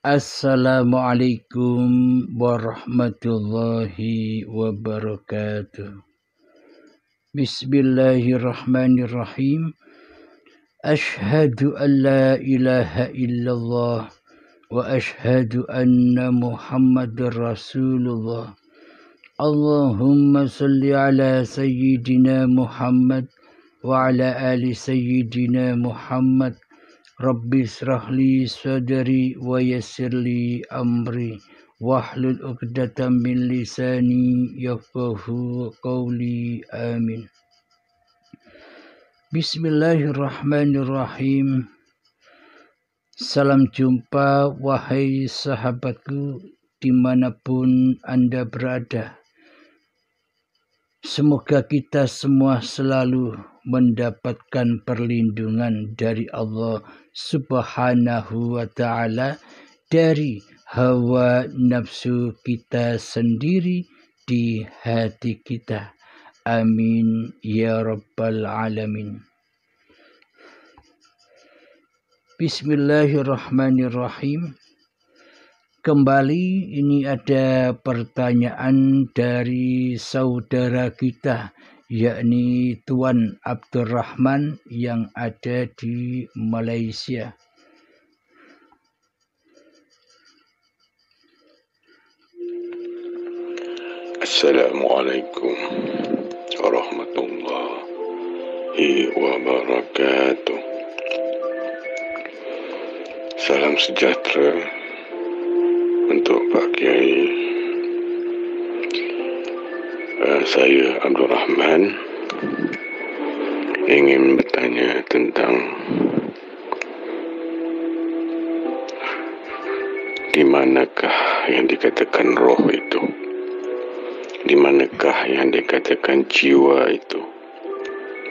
Assalamualaikum warahmatullahi wabarakatuh. Bismillahirrahmanirrahim. Ashhadu an la ilaha illallah wa ashhadu anna Muhammadar Rasulullah. Allahumma salli ala sayyidina Muhammad wa ala ali sayyidina Muhammad. Rabbi israhli sadri wa yassirli amri wahlul 'uqdatam min lisani yafqahu qawli. Amin. Bismillahirrahmanirrahim. Salam jumpa wahai sahabatku dimanapun Anda berada. Semoga kita semua selalu mendapatkan perlindungan dari Allah Subhanahu wa ta'ala dari hawa nafsu kita sendiri di hati kita. Amin ya rabbal alamin. Bismillahirrahmanirrahim. Kembali ini ada pertanyaan dari saudara kita, yakni Tuan Abdurrahman yang ada di Malaysia. Assalamualaikum warahmatullahi wabarakatuh. Salam sejahtera untuk Pak Kiai. Saya Abdul Rahman ingin bertanya tentang di manakah yang dikatakan roh itu, di manakah yang dikatakan jiwa itu,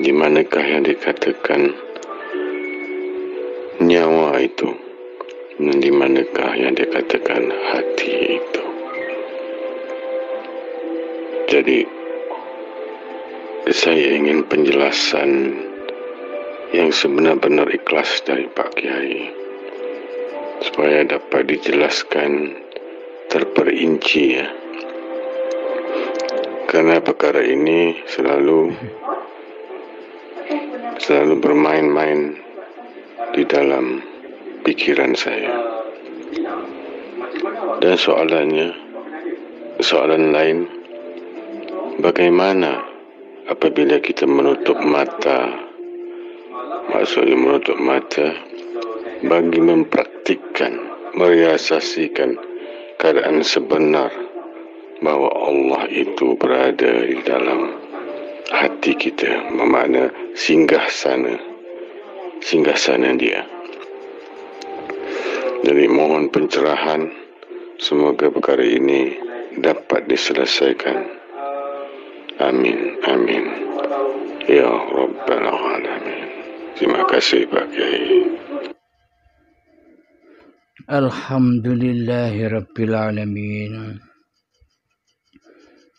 di manakah yang dikatakan nyawa itu, dan di manakah yang dikatakan hati itu. Jadi saya ingin penjelasan yang sebenar-benar ikhlas dari Pak Kiai supaya dapat dijelaskan terperinci ya. Karena perkara ini selalu bermain-main di dalam pikiran saya. Dan soalan lain, bagaimana apabila kita menutup mata, maksudnya menutup mata bagi mempraktikkan, merealisasikan keadaan sebenar bahwa Allah itu berada di dalam hati kita, bermakna singgah sana dia. Jadi mohon pencerahan, semoga perkara ini dapat diselesaikan. Amin, amin. Ya Rabbal Alamin. Terima kasih Pak Kiai. Alhamdulillahirabbil alamin.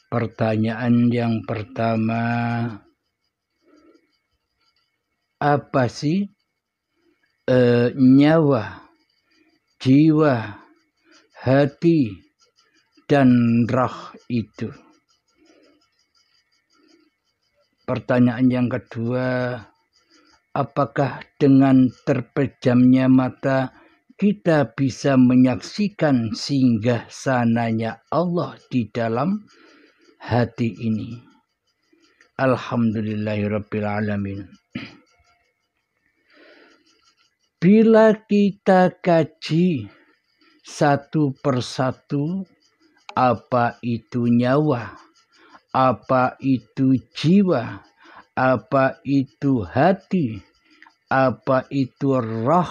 Pertanyaan yang pertama, apa sih nyawa, jiwa, hati, dan roh itu? Pertanyaan yang kedua, apakah dengan terpejamnya mata kita bisa menyaksikan singgah sananya Allah di dalam hati ini? Alhamdulillahirabbil alamin. Bila kita kaji satu persatu, apa itu nyawa, apa itu jiwa, apa itu hati, apa itu roh,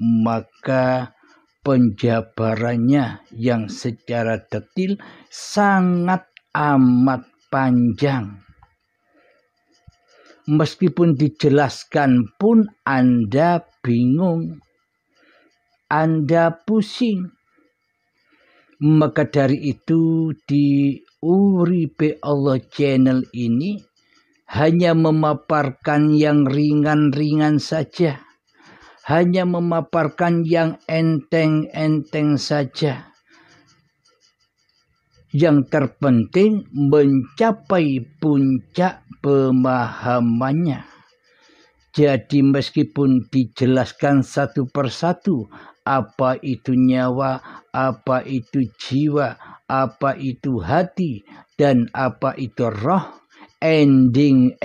maka penjabarannya yang secara detil sangat amat panjang. Meskipun dijelaskan pun Anda bingung, Anda pusing. Maka dari itu di Uripe Allah channel ini hanya memaparkan yang ringan-ringan saja. hanya memaparkan yang enteng-enteng saja. Yang terpenting mencapai puncak pemahamannya. Jadi meskipun dijelaskan satu persatu, apa itu nyawa, apa itu jiwa, apa itu hati, dan apa itu roh, ending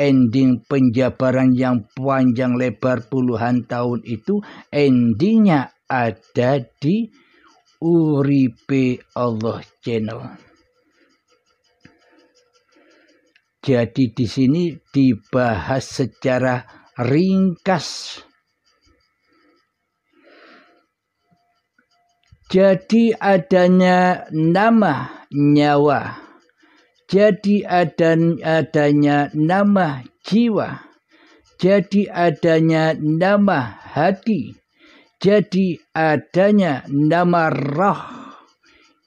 penjabaran yang panjang lebar puluhan tahun itu, endingnya ada di Uripe Allah Channel. Jadi di sini dibahas secara ringkas. Jadi adanya nama nyawa. Jadi adanya nama jiwa. Jadi adanya nama hati. Jadi adanya nama roh.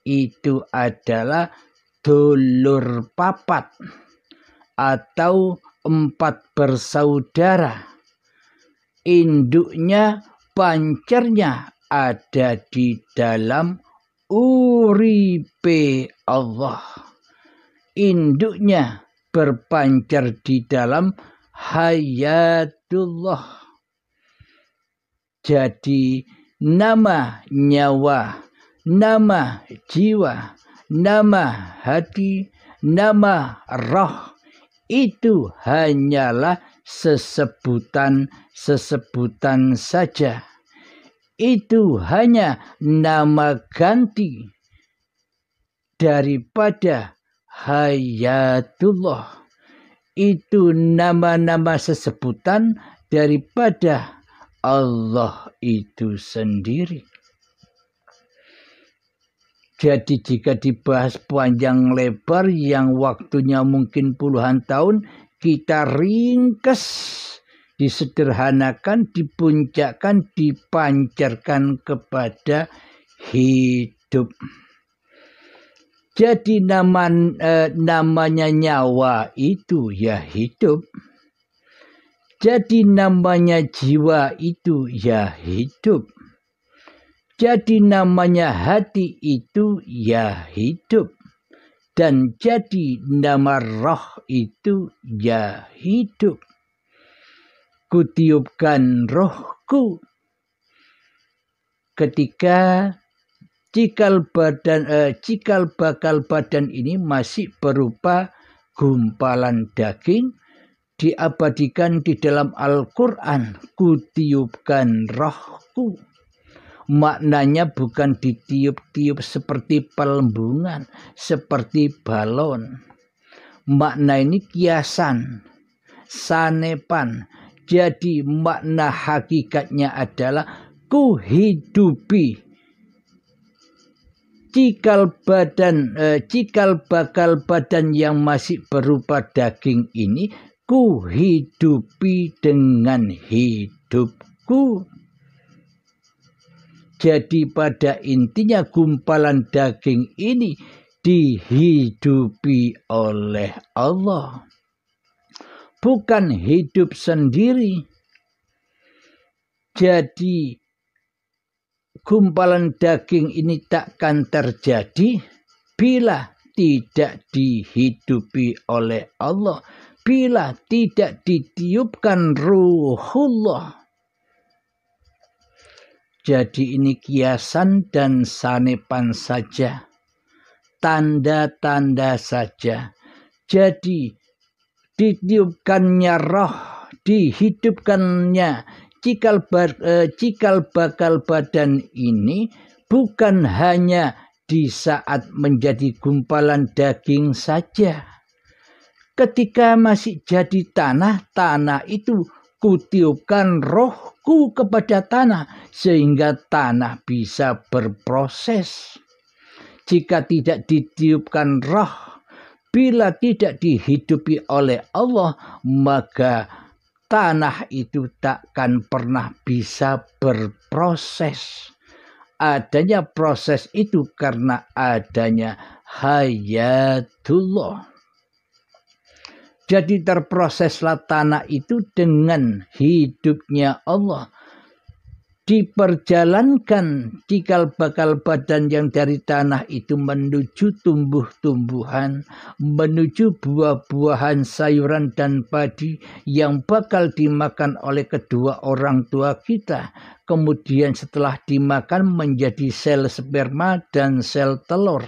Itu adalah dulur papat atau 4 bersaudara. Induknya, pancernya ada di dalam Uripe Allah. Induknya berpancar di dalam Hayatullah. Jadi nama nyawa, nama jiwa, nama hati, nama roh, itu hanyalah sesebutan saja. Itu hanya nama ganti daripada Hayatullah. Itu nama-nama sesebutan daripada Allah itu sendiri. Jadi jika dibahas panjang lebar yang waktunya mungkin puluhan tahun, kita ringkas, disederhanakan, dipuncakkan, dipancarkan kepada hidup. Jadi namanya nyawa itu ya hidup. Jadi namanya jiwa itu ya hidup. Jadi namanya hati itu ya hidup. Dan jadi nama roh itu ya hidup. Kutiupkan rohku ketika cikal bakal badan ini masih berupa gumpalan daging, diabadikan di dalam Al-Quran. Kutiupkan rohku. Maknanya bukan ditiup-tiup seperti pelembungan, seperti balon. Makna ini kiasan, sanepan. Jadi makna hakikatnya adalah kuhidupi cikal bakal badan yang masih berupa daging ini, kuhidupi dengan hidupku. Jadi pada intinya gumpalan daging ini dihidupi oleh Allah. Bukan hidup sendiri. Jadi gumpalan daging ini takkan terjadi bila tidak dihidupi oleh Allah. Bila tidak ditiupkan ruhullah. Jadi ini kiasan dan sanepan saja. Tanda-tanda saja. Jadi ditiupkannya roh, dihidupkannya cikal bakal badan ini bukan hanya di saat menjadi gumpalan daging saja. Ketika masih jadi tanah itu kutiupkan rohku kepada tanah sehingga tanah bisa berproses. Jika tidak ditiupkan roh, bila tidak dihidupi oleh Allah, maka tanah itu takkan pernah bisa berproses. Adanya proses itu karena adanya hayatullah. Jadi terproseslah tanah itu dengan hidupnya Allah. diperjalankan cikal bakal badan yang dari tanah itu menuju tumbuh-tumbuhan, menuju buah-buahan, sayuran dan padi yang bakal dimakan oleh kedua orang tua kita. Kemudian setelah dimakan menjadi sel sperma dan sel telur,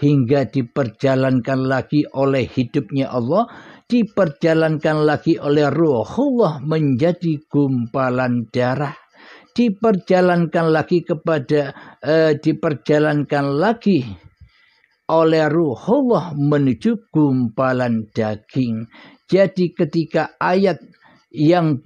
hingga diperjalankan lagi oleh hidupnya Allah, diperjalankan lagi oleh Ruhullah menjadi gumpalan darah, diperjalankan lagi oleh Ruhullah menuju gumpalan daging. Jadi ketika ayat yang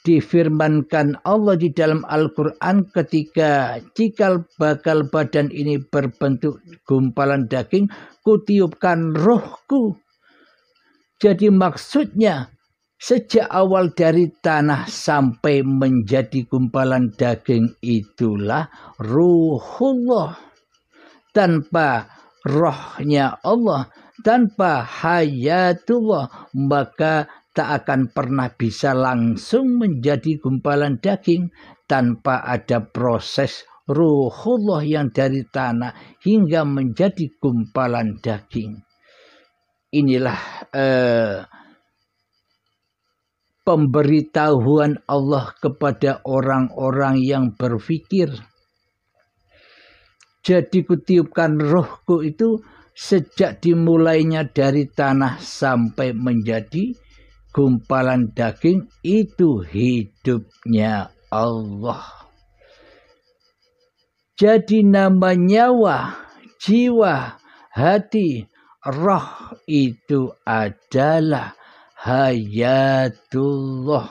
difirmankan Allah di dalam Al-Quran, ketika cikal bakal badan ini berbentuk gumpalan daging, kutiupkan rohku. Jadi maksudnya sejak awal dari tanah sampai menjadi gumpalan daging itulah Ruhullah. Tanpa rohnya Allah, tanpa hayatullah, maka tak akan pernah bisa langsung menjadi gumpalan daging tanpa ada proses Ruhullah yang dari tanah hingga menjadi gumpalan daging. Inilah pemberitahuan Allah kepada orang-orang yang berpikir. Jadi kutiupkan rohku itu sejak dimulainya dari tanah sampai menjadi gumpalan daging, itu hidupnya Allah. Jadi nama nyawa, jiwa, hati, roh itu adalah hayatullah.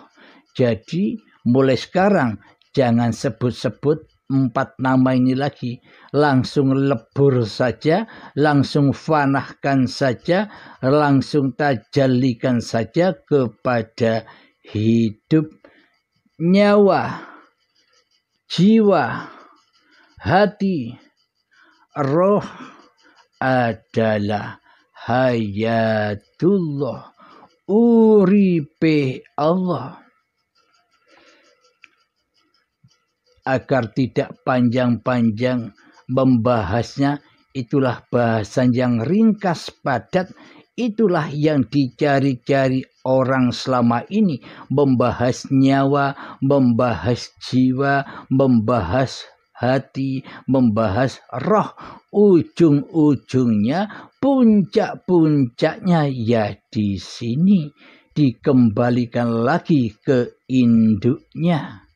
Jadi mulai sekarang jangan sebut-sebut 4 nama ini lagi. Langsung lebur saja, langsung fanahkan saja, langsung tajallikan saja kepada hidup, nyawa, jiwa, hati, roh adalah hayatullah, uripe Allah. Agar tidak panjang-panjang membahasnya, itulah bahasan yang ringkas padat, itulah yang dicari-cari orang selama ini, membahas nyawa, membahas jiwa, membahas hati, membahas roh. Ujung-ujungnya, puncak-puncaknya ya di sini, dikembalikan lagi ke induknya,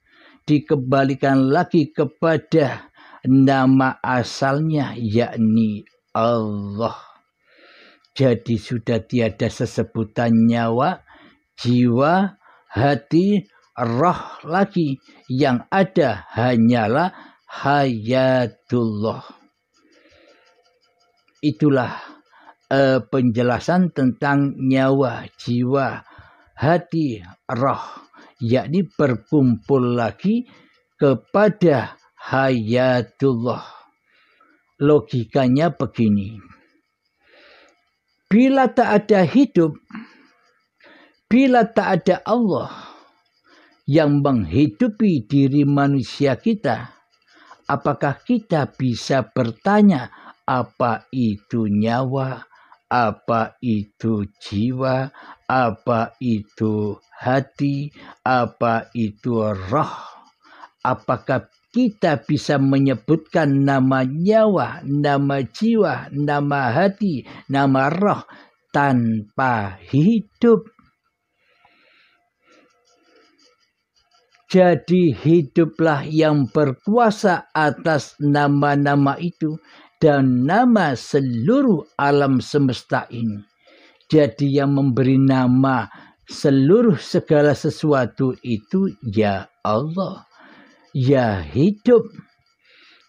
dikembalikan lagi kepada nama asalnya, yakni Allah. Jadi sudah tiada sesebutan nyawa, jiwa, hati, roh lagi. Yang ada hanyalah hayatullah. Itulah penjelasan tentang nyawa, jiwa, hati, roh, yakni berkumpul lagi kepada hayatullah. Logikanya begini. Bila tak ada hidup, bila tak ada Allah yang menghidupi diri manusia kita, apakah kita bisa bertanya apa itu nyawa, apa itu jiwa, apa itu hati, apa itu roh? Apakah kita bisa menyebutkan nama nyawa, nama jiwa, nama hati, nama roh tanpa hidup? Jadi hiduplah yang berkuasa atas nama-nama itu dan nama seluruh alam semesta ini. Jadi yang memberi nama seluruh segala sesuatu itu ya Allah, ya hidup.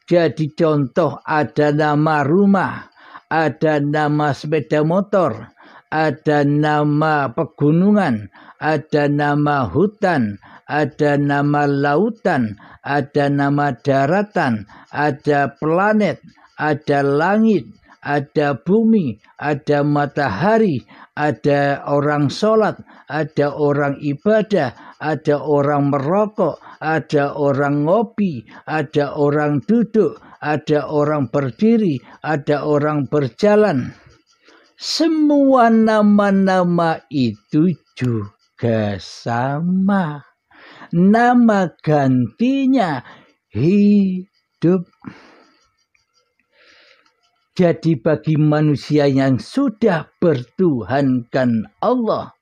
Jadi contoh, ada nama rumah, ada nama sepeda motor, ada nama pegunungan, ada nama hutan, ada nama lautan, ada nama daratan, ada planet, ada langit, ada bumi, ada matahari, ada orang sholat, ada orang ibadah, ada orang merokok, ada orang ngopi, ada orang duduk, ada orang berdiri, ada orang berjalan. Semua nama-nama itu juga sama. Nama gantinya hidup. Jadi bagi manusia yang sudah bertuhankan Allah,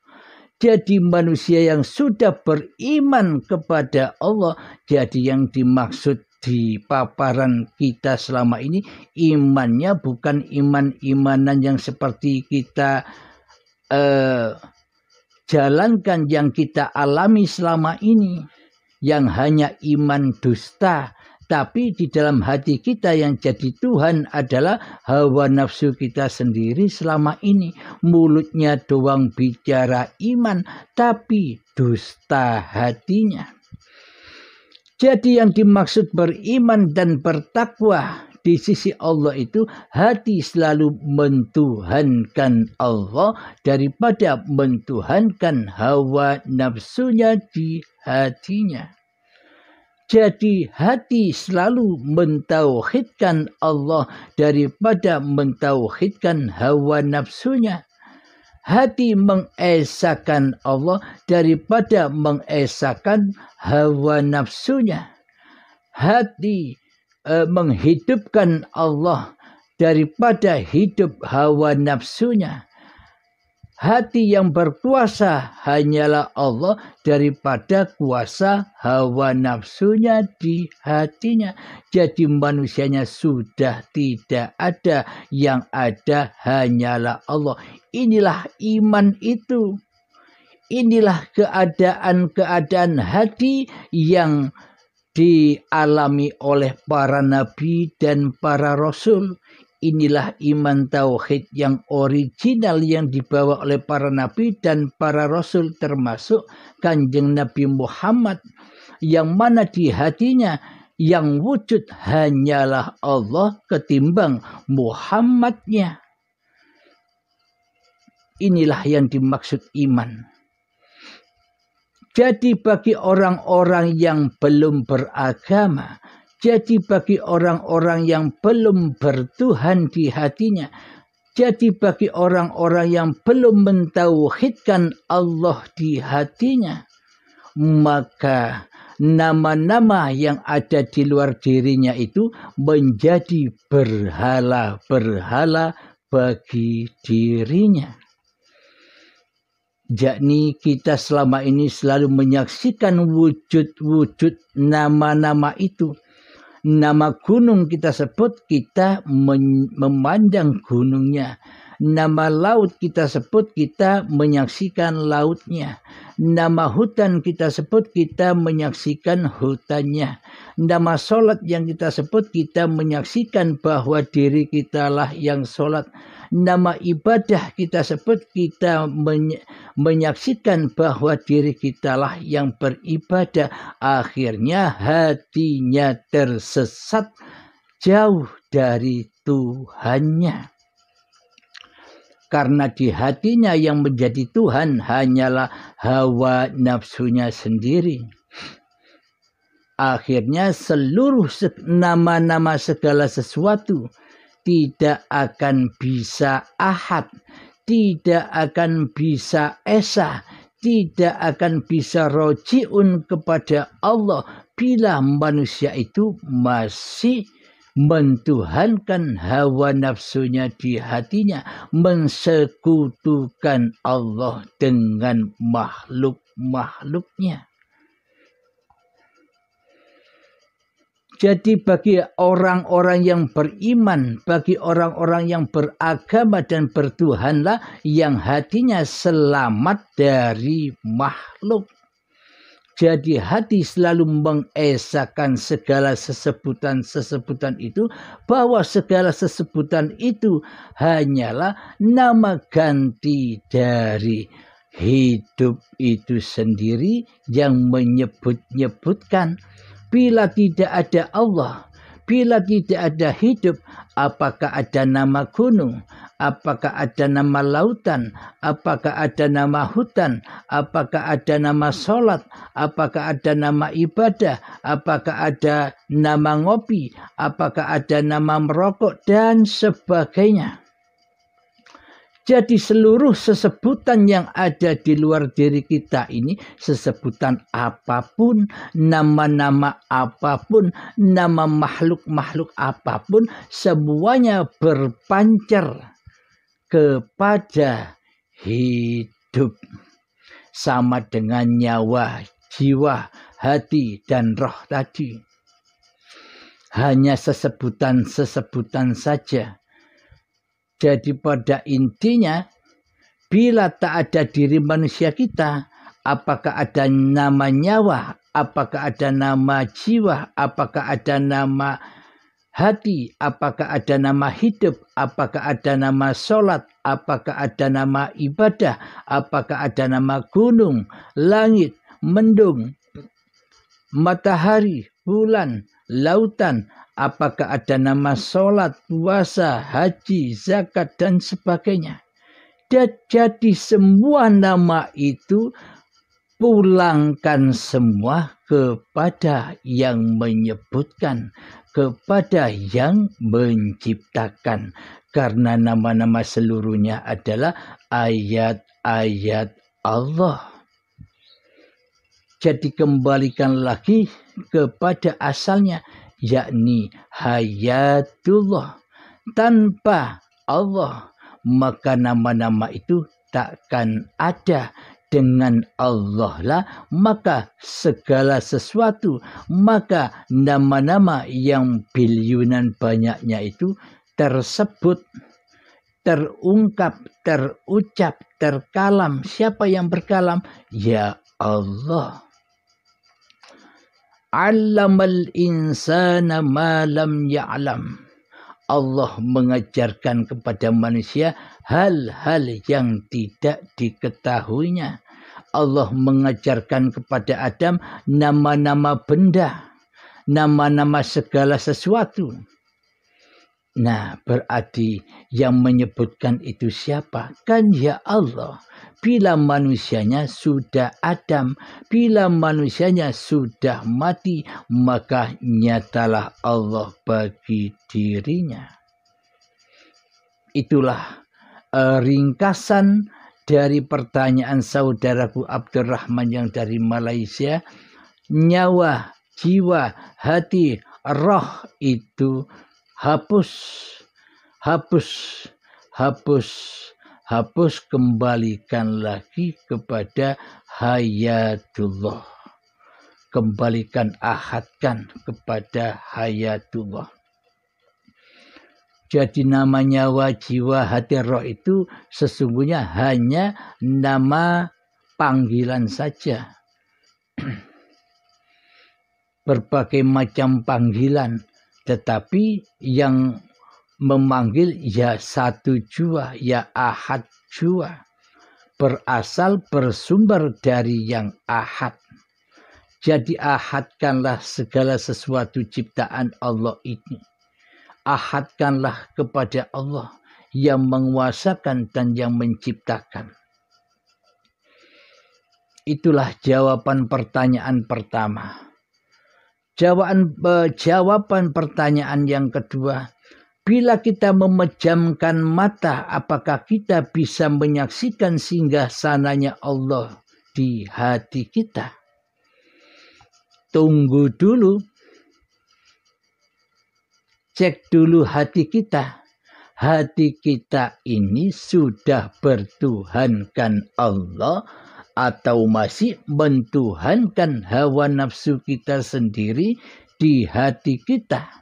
jadi manusia yang sudah beriman kepada Allah, jadi yang dimaksud di paparan kita selama ini, imannya bukan iman-imanan yang seperti kita jalankan, yang kita alami selama ini, yang hanya iman dusta. Tapi di dalam hati kita yang jadi Tuhan adalah hawa nafsu kita sendiri selama ini. Mulutnya doang bicara iman, tapi dusta hatinya. Jadi yang dimaksud beriman dan bertakwa di sisi Allah itu hati selalu mentuhankan Allah daripada mentuhankan hawa nafsunya di hatinya. Jadi hati selalu mentauhidkan Allah daripada mentauhidkan hawa nafsunya. Hati mengesahkan Allah daripada mengesahkan hawa nafsunya. Hati menghidupkan Allah daripada hidup hawa nafsunya. Hati yang berkuasa hanyalah Allah daripada kuasa hawa nafsunya di hatinya. Jadi manusianya sudah tidak ada, yang ada hanyalah Allah. Inilah iman itu. Inilah keadaan-keadaan hati yang dialami oleh para nabi dan para rasul. Inilah iman tauhid yang original yang dibawa oleh para nabi dan para rasul, termasuk Kanjeng Nabi Muhammad, yang mana di hatinya yang wujud hanyalah Allah ketimbang Muhammadnya. Inilah yang dimaksud iman. Jadi bagi orang-orang yang belum beragama, jadi bagi orang-orang yang belum bertuhan di hatinya, jadi bagi orang-orang yang belum mentauhidkan Allah di hatinya, maka nama-nama yang ada di luar dirinya itu menjadi berhala-berhala bagi dirinya. Yakni kita selama ini selalu menyaksikan wujud-wujud nama-nama itu. Nama gunung kita sebut, kita memandang gunungnya. Nama laut kita sebut, kita menyaksikan lautnya. Nama hutan kita sebut, kita menyaksikan hutannya. Nama sholat yang kita sebut, kita menyaksikan bahwa diri kitalah yang sholat. Nama ibadah kita sebut, kita menyaksikan bahwa diri kitalah yang beribadah. Akhirnya hatinya tersesat jauh dari Tuhannya. Karena di hatinya yang menjadi Tuhan hanyalah hawa nafsunya sendiri. Akhirnya seluruh nama-nama segala sesuatu tidak akan bisa ahad, tidak akan bisa esa, tidak akan bisa roji'un kepada Allah bila manusia itu masih mentuhankan hawa nafsunya di hatinya, mensekutukan Allah dengan makhluk-makhluknya. Jadi bagi orang-orang yang beriman, bagi orang-orang yang beragama dan bertuhanlah yang hatinya selamat dari makhluk. Jadi hati selalu mengesahkan segala sesebutan-sesebutan itu, bahwa segala sesebutan itu hanyalah nama ganti dari hidup itu sendiri yang menyebut-nyebutkan. Bila tidak ada Allah, Bila tidak ada hidup, apakah ada nama gunung? Apakah ada nama lautan? Apakah ada nama hutan? Apakah ada nama sholat? Apakah ada nama ibadah? Apakah ada nama ngopi? Apakah ada nama merokok? Dan sebagainya. Jadi seluruh sesebutan yang ada di luar diri kita ini, sesebutan apapun, nama-nama apapun, nama makhluk-makhluk apapun, semuanya berpancar kepada hidup. Sama dengan nyawa, jiwa, hati, dan roh tadi. Hanya sesebutan-sesebutan saja. Jadi pada intinya, bila tak ada diri manusia kita, apakah ada nama nyawa, apakah ada nama jiwa, apakah ada nama hati, apakah ada nama hidup, apakah ada nama sholat, apakah ada nama ibadah, apakah ada nama gunung, langit, mendung, matahari, bulan, lautan, apakah ada nama sholat, puasa, haji, zakat, dan sebagainya. Jadi semua nama itu pulangkan semua kepada yang menyebutkan, kepada yang menciptakan. Karena nama-nama seluruhnya adalah ayat-ayat Allah. Jadi kembalikan lagi kepada asalnya, yakni hayatullah. Tanpa Allah, maka nama-nama itu takkan ada. Dengan Allah lah maka segala sesuatu, maka nama-nama yang biliunan banyaknya itu tersebut, terungkap, terucap, terkalam. Siapa yang berkalam? Ya Allah. Allamal insana ma lam ya'lam. Allah mengajarkan kepada manusia hal-hal yang tidak diketahuinya. Allah mengajarkan kepada Adam nama-nama benda, nama-nama segala sesuatu. Nah, berarti yang menyebutkan itu siapa? Kan ya Allah. Bila manusianya sudah Adam, bila manusianya sudah mati, maka nyatalah Allah bagi dirinya. Itulah ringkasan dari pertanyaan saudaraku Abdurrahman yang dari Malaysia. Nyawa, jiwa, hati, roh itu hapus, kembalikan lagi kepada hayatullah. Kembalikan, ahadkan kepada hayatullah. Jadi nama nyawa, jiwa, hati, roh itu sesungguhnya hanya nama panggilan saja. Berbagai macam panggilan, tetapi yang memanggil ya satu jua, ya ahad jua. Berasal, bersumber dari yang ahad. Jadi ahadkanlah segala sesuatu ciptaan Allah ini. Ahadkanlah kepada Allah yang menguasakan dan yang menciptakan. Itulah jawaban pertanyaan pertama. Jawaban pertanyaan yang kedua, bila kita memejamkan mata, apakah kita bisa menyaksikan singgah sananya Allah di hati kita? Tunggu dulu. Cek dulu hati kita. Hati kita ini sudah bertuhankan Allah atau masih mentuhankan hawa nafsu kita sendiri di hati kita.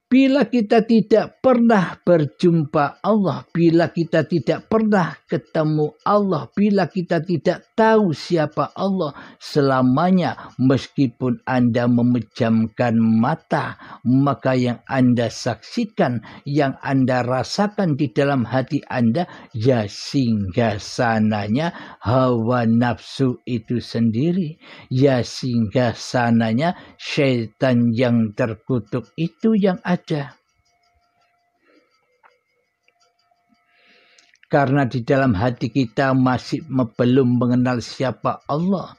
Bila kita tidak pernah berjumpa Allah, bila kita tidak pernah ketemu Allah, bila kita tidak tahu siapa Allah selamanya, meskipun Anda memejamkan mata, maka yang Anda saksikan, yang Anda rasakan di dalam hati Anda, ya singgasananya hawa nafsu itu sendiri, ya singgasananya syaitan yang terkutuk itu yang ada. Karena di dalam hati kita masih belum mengenal siapa Allah,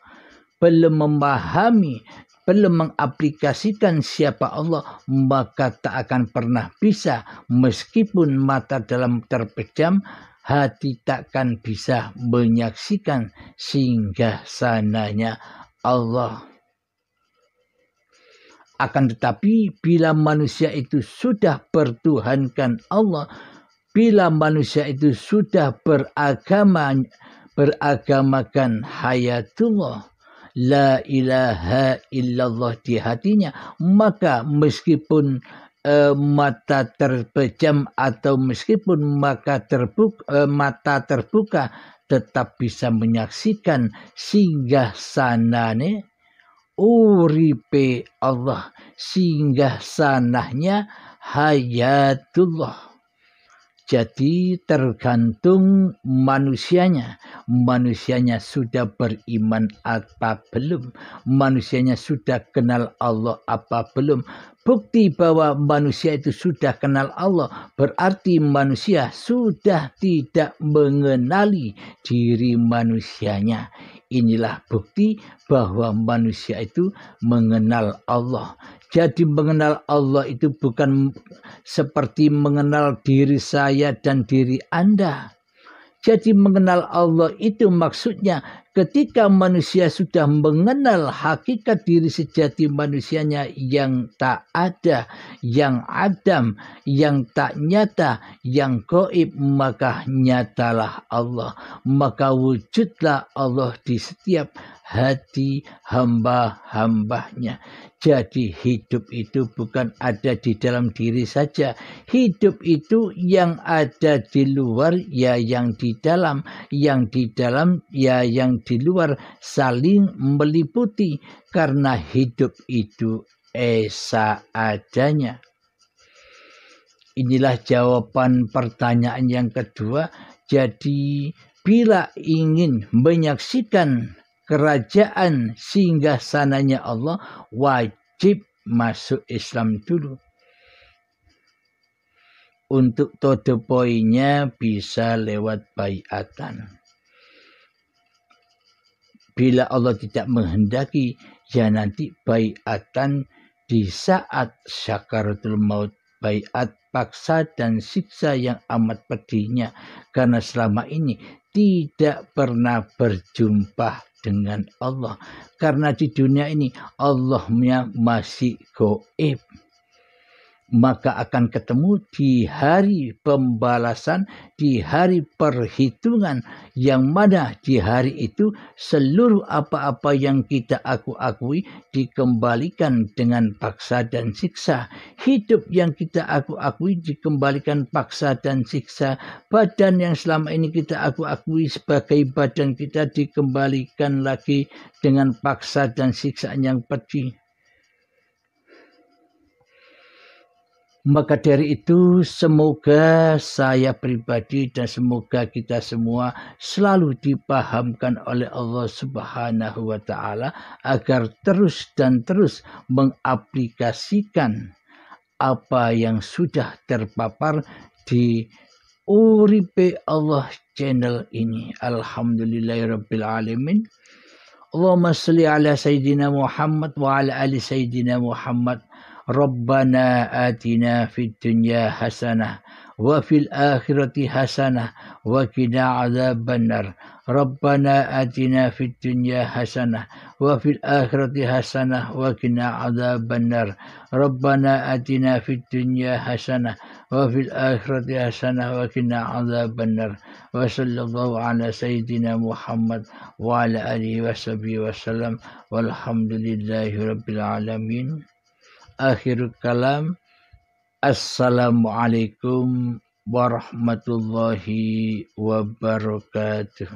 belum memahami, belum mengaplikasikan siapa Allah, maka tak akan pernah bisa, meskipun mata dalam terpejam, hati takkan bisa menyaksikan singgasananya Allah. Akan tetapi bila manusia itu sudah bertuhankan Allah, bila manusia itu sudah beragamakan hayatullah, la ilaha illallah di hatinya, maka meskipun mata terpejam atau meskipun mata terbuka, tetap bisa menyaksikan singgasanane uripe Allah, singgasananya hayatullah. Jadi tergantung manusianya. Manusianya sudah beriman apa belum? Manusianya sudah kenal Allah apa belum? Bukti bahwa manusia itu sudah kenal Allah berarti manusia sudah tidak mengenali diri manusianya. Inilah bukti bahwa manusia itu mengenal Allah. Jadi mengenal Allah itu bukan seperti mengenal diri saya dan diri Anda. Jadi mengenal Allah itu maksudnya ketika manusia sudah mengenal hakikat diri sejati manusianya yang tak ada, yang adam, yang tak nyata, yang gaib, maka nyatalah Allah. Maka wujudlah Allah di setiap hati hamba-hambanya. Jadi hidup itu bukan ada di dalam diri saja. Hidup itu yang ada di luar ya yang di dalam. Yang di dalam ya yang di luar, saling meliputi. Karena hidup itu esa adanya. Inilah jawaban pertanyaan yang kedua. Jadi bila ingin menyaksikan kerajaan singgasananya Allah, wajib masuk Islam dulu. Untuk to the point-nya bisa lewat baiatan. Bila Allah tidak menghendaki, ya nanti baiatan di saat syakaratul maut, baiat paksa dan siksa yang amat pedihnya, karena selama ini tidak pernah berjumpa dengan Allah, karena di dunia ini Allahnya masih gaib. Maka akan ketemu di hari pembalasan, di hari perhitungan, yang mana di hari itu seluruh apa-apa yang kita akui dikembalikan dengan paksa dan siksa. Hidup yang kita akui dikembalikan paksa dan siksa. Badan yang selama ini kita akui sebagai badan kita dikembalikan lagi dengan paksa dan siksaan yang pedih. Maka dari itu semoga saya pribadi dan semoga kita semua selalu dipahamkan oleh Allah Subhanahu wa Ta'ala agar terus dan terus mengaplikasikan apa yang sudah terpapar di Uripe Allah channel ini. Alhamdulillahirabbil alamin. Allahumma shalli ala sayyidina Muhammad wa ala ali sayyidina Muhammad. Rabbana atina fid dunya hasanah wa fil akhirati hasanah wa qina adzabannar. Rabbana atina fid dunya hasanah wa fil akhirati hasanah wa qina adzabannar. Rabbana atina fid dunya hasanah wa fil akhirati hasanah wa qina adzabannar. Wa sallallahu ala sayyidina Muhammad wa ala alihi washabihi wasallam walhamdulillahi rabbil alamin. Akhirul kalam, Assalamualaikum warahmatullahi wabarakatuh.